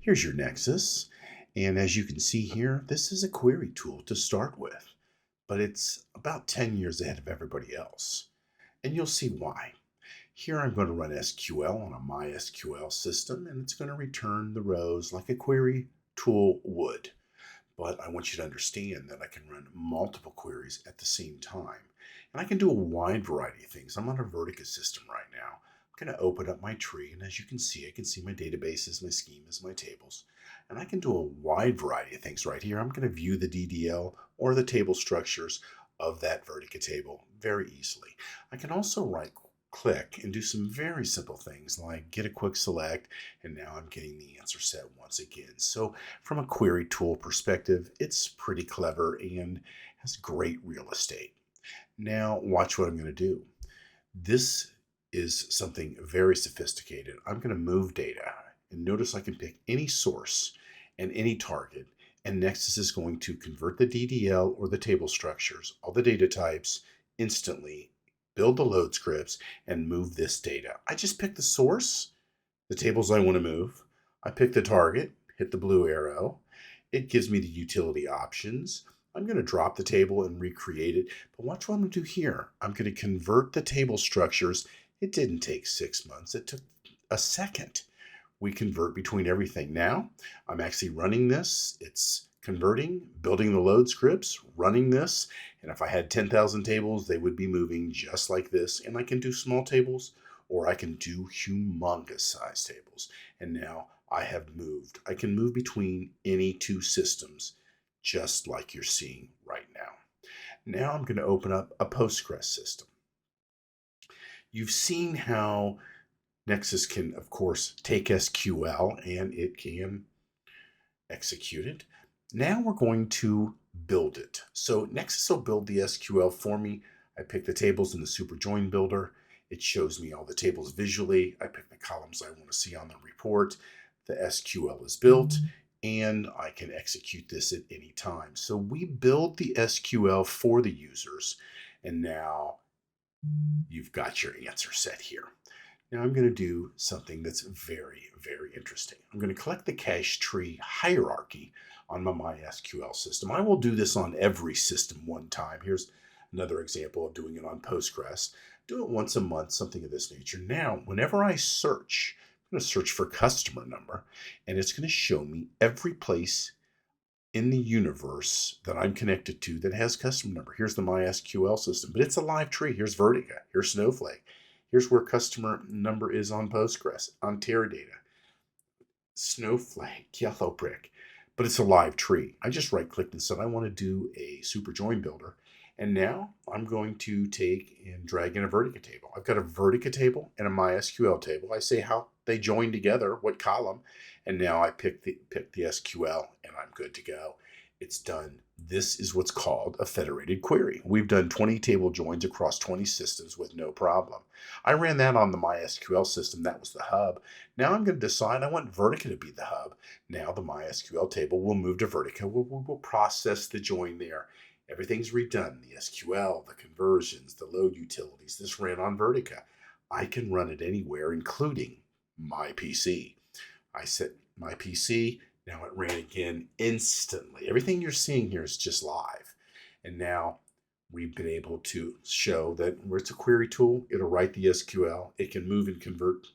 Here's your Nexus. And as you can see here, this is a query tool to start with, but it's about 10 years ahead of everybody else. And you'll see why. Here I'm going to run SQL on a MySQL system, and it's going to return the rows like a query tool would. But I want you to understand that I can run multiple queries at the same time. And I can do a wide variety of things. I'm on a Vertica system right now. I'm going to open up my tree, and as you can see, I can see my databases, my schemas, my tables. And I can do a wide variety of things right here. I'm going to view the DDL or the table structures of that Vertica table very easily. I can also click and do some very simple things like get a quick select, and now I'm getting the answer set once again. So from a query tool perspective, it's pretty clever and has great real estate. Now watch what I'm going to do. This is something very sophisticated. I'm going to move data, and notice I can pick any source and any target, and Nexus is going to convert the DDL or the table structures, all the data types, instantly, build the load scripts, and move this data. I just pick the source, the tables I want to move. I pick the target, hit the blue arrow. It gives me the utility options. I'm going to drop the table and recreate it. But watch what I'm going to do here. I'm going to convert the table structures. It didn't take 6 months. It took a second. We convert between everything. Now, I'm actually running this. It's converting, building the load scripts, running this. And if I had 10,000 tables, they would be moving just like this. And I can do small tables, or I can do humongous size tables. And now I have moved. I can move between any two systems, just like you're seeing right now. Now I'm going to open up a Postgres system. You've seen how Nexus can, of course, take SQL and it can execute it. Now we're going to build it. So Nexus will build the SQL for me. I pick the tables in the super join builder. It shows me all the tables visually. I pick the columns I want to see on the report. The SQL is built, and I can execute this at any time. So we build the SQL for the users, and now you've got your answer set here. Now I'm going to do something that's very, very interesting. I'm going to collect the cache tree hierarchy on my MySQL system. I will do this on every system one time. Here's another example of doing it on Postgres. Do it once a month, something of this nature. Now, whenever I search, I'm going to search for customer number, and it's going to show me every place in the universe that I'm connected to that has customer number. Here's the MySQL system, but it's a live tree. Here's Vertica. Here's Snowflake. Here's where customer number is on Postgres, on Teradata, Snowflake, Yellow Brick, but it's a live tree. I just right-clicked and said I want to do a super join builder, and now I'm going to take and drag in a Vertica table. I've got a Vertica table and a MySQL table. I say how they join together, what column, and now I pick the SQL, and I'm good to go. It's done. This is what's called a federated query. We've done 20 table joins across 20 systems with no problem. I ran that on the MySQL system. That was the hub. Now I'm going to decide I want Vertica to be the hub. Now the MySQL table will move to Vertica. We'll process the join there. Everything's redone. The SQL, the conversions, the load utilities. This ran on Vertica. I can run it anywhere, including my PC. I set my PC. Now it ran again instantly. Everything you're seeing here is just live. And now we've been able to show that where it's a query tool, it'll write the SQL. It can move and convert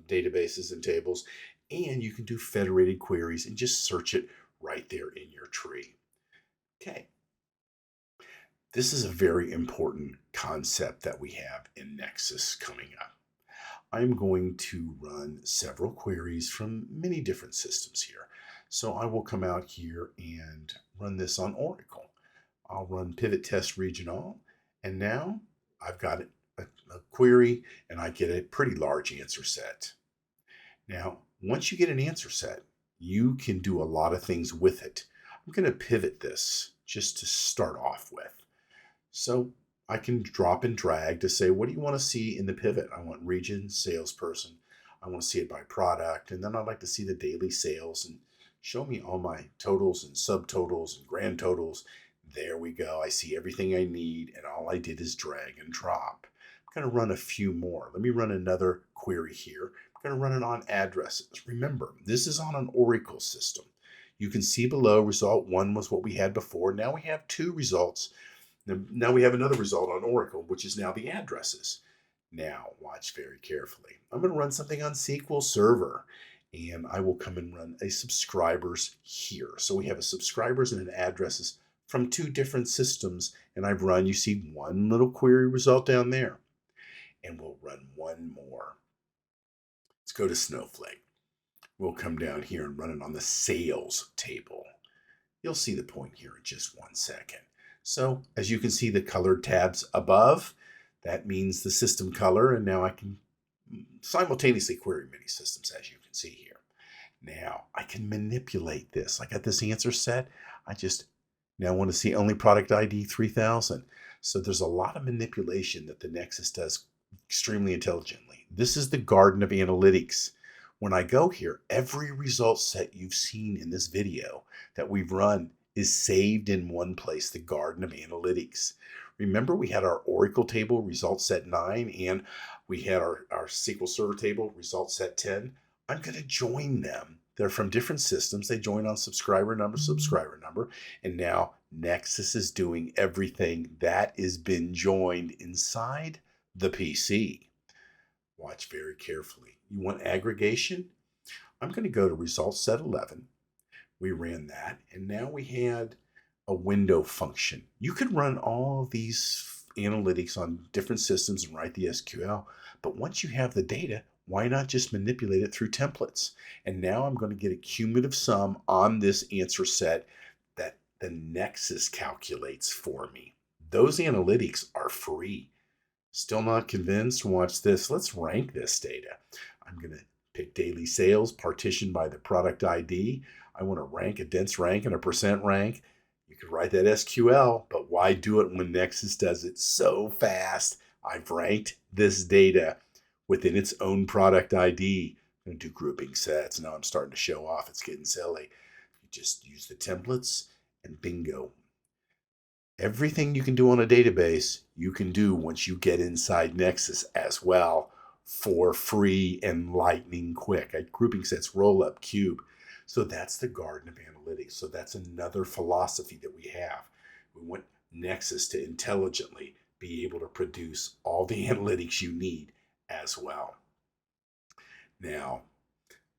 databases and tables. And you can do federated queries and just search it right there in your tree. Okay. This is a very important concept that we have in Nexus coming up. I'm going to run several queries from many different systems here. So I will come out here and run this on Oracle. I'll run pivot test regional, and now I've got a query and I get a pretty large answer set. Now, once you get an answer set, you can do a lot of things with it. I'm going to pivot this just to start off with. So I can drop and drag to say, what do you want to see in the pivot? I want region, salesperson. I want to see it by product. And then I'd like to see the daily sales and show me all my totals and subtotals and grand totals. There we go. I see everything I need. And all I did is drag and drop. I'm going to run a few more. Let me run another query here. I'm going to run it on addresses. Remember, this is on an Oracle system. You can see below result 1 was what we had before. Now we have 2 results. Now we have another result on Oracle, which is now the addresses. Now, watch very carefully. I'm going to run something on SQL Server, and I will come and run a subscribers here. So we have a subscribers and an addresses from 2 different systems, and I've run, you see one little query result down there, and we'll run one more. Let's go to Snowflake. We'll come down here and run it on the sales table. You'll see the point here in just 1 second. So as you can see the colored tabs above, that means the system color, and now I can simultaneously query many systems, as you can see here. Now I can manipulate this. I got this answer set. I just now want to see only product ID 3000. So there's a lot of manipulation that the Nexus does extremely intelligently. This is the garden of analytics. When I go here, every result set you've seen in this video that we've run is saved in one place, the garden of analytics. Remember, we had our Oracle table, result set 9, and we had our SQL Server table, result set 10. I'm going to join them. They're from different systems. They join on subscriber number, and now Nexus is doing everything that is been joined inside the PC. Watch very carefully. You want aggregation? I'm going to go to result set 11. We ran that, and now we had a window function. You could run all of these analytics on different systems and write the SQL, but once you have the data, why not just manipulate it through templates? And now I'm going to get a cumulative sum on this answer set that the Nexus calculates for me. Those analytics are free. Still not convinced? Watch this. Let's rank this data. I'm going to pick daily sales, partitioned by the product ID. I want to rank a dense rank and a percent rank. You could write that SQL, but why do it when Nexus does it so fast? I've ranked this data within its own product ID. I'm going to do grouping sets. Now I'm starting to show off. It's getting silly. You just use the templates and bingo. Everything you can do on a database, you can do once you get inside Nexus as well for free and lightning quick. Grouping sets, roll up, cube. So that's the garden of analytics. So that's another philosophy that we have. We want Nexus to intelligently be able to produce all the analytics you need as well. Now,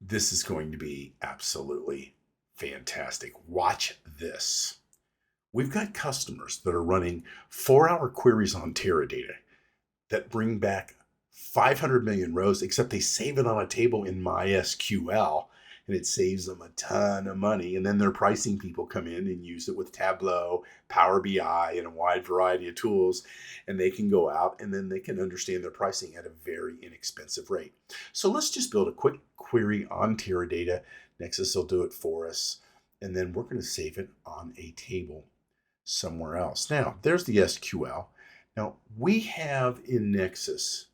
this is going to be absolutely fantastic. Watch this. We've got customers that are running 4-hour queries on Teradata that bring back 500 million rows, except they save it on a table in MySQL, and it saves them a ton of money. And then their pricing people come in and use it with Tableau, Power BI, and a wide variety of tools, and they can go out and then they can understand their pricing at a very inexpensive rate. So let's just build a quick query on Teradata. Nexus will do it for us, and then we're going to save it on a table somewhere else. Now, there's the SQL. Now, we have in Nexus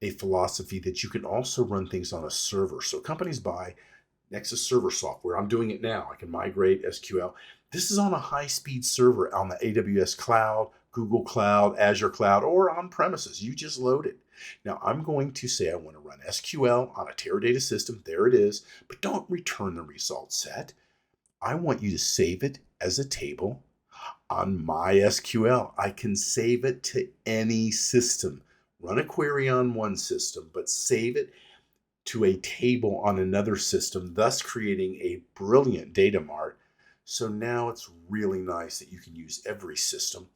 a philosophy that you can also run things on a server. So companies buy Nexus server software. I'm doing it now. I can migrate SQL. This is on a high-speed server on the AWS cloud, Google Cloud, Azure Cloud, or on premises. You just load it. Now, I'm going to say I want to run SQL on a Teradata system. There it is. But don't return the result set. I want you to save it as a table on MySQL. I can save it to any system. Run a query on one system, but save it to a table on another system, thus creating a brilliant data mart. So now it's really nice that you can use every system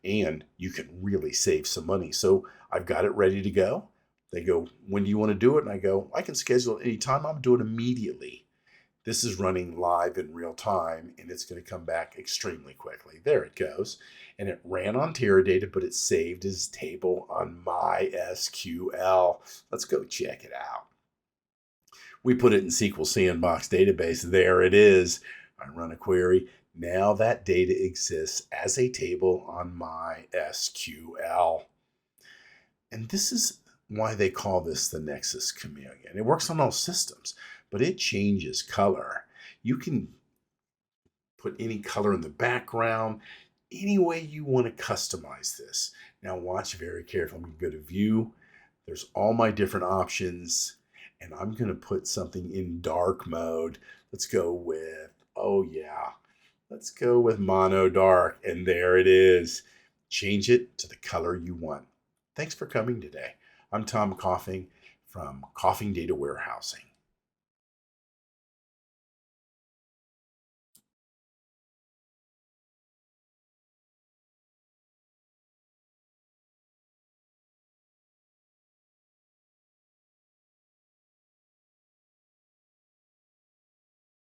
and you can really save some money. So I've got it ready to go. They go, when do you want to do it? And I go, I can schedule it anytime. I'm doing it immediately. This is running live in real time, and it's going to come back extremely quickly. There it goes. And it ran on Teradata, but it saved as table on MySQL. Let's go check it out. We put it in SQL Sandbox database. There it is. I run a query. Now that data exists as a table on MySQL. And this is why they call this the Nexus Chameleon. It works on all systems, but it changes color. You can put any color in the background, any way you want to customize this. Now watch very carefully. I'm going to go to View. There's all my different options. And I'm going to put something in dark mode. Let's go with, oh yeah, let's go with mono dark. And there it is. Change it to the color you want. Thanks for coming today. I'm Tom Coughing from Coughing Data Warehousing.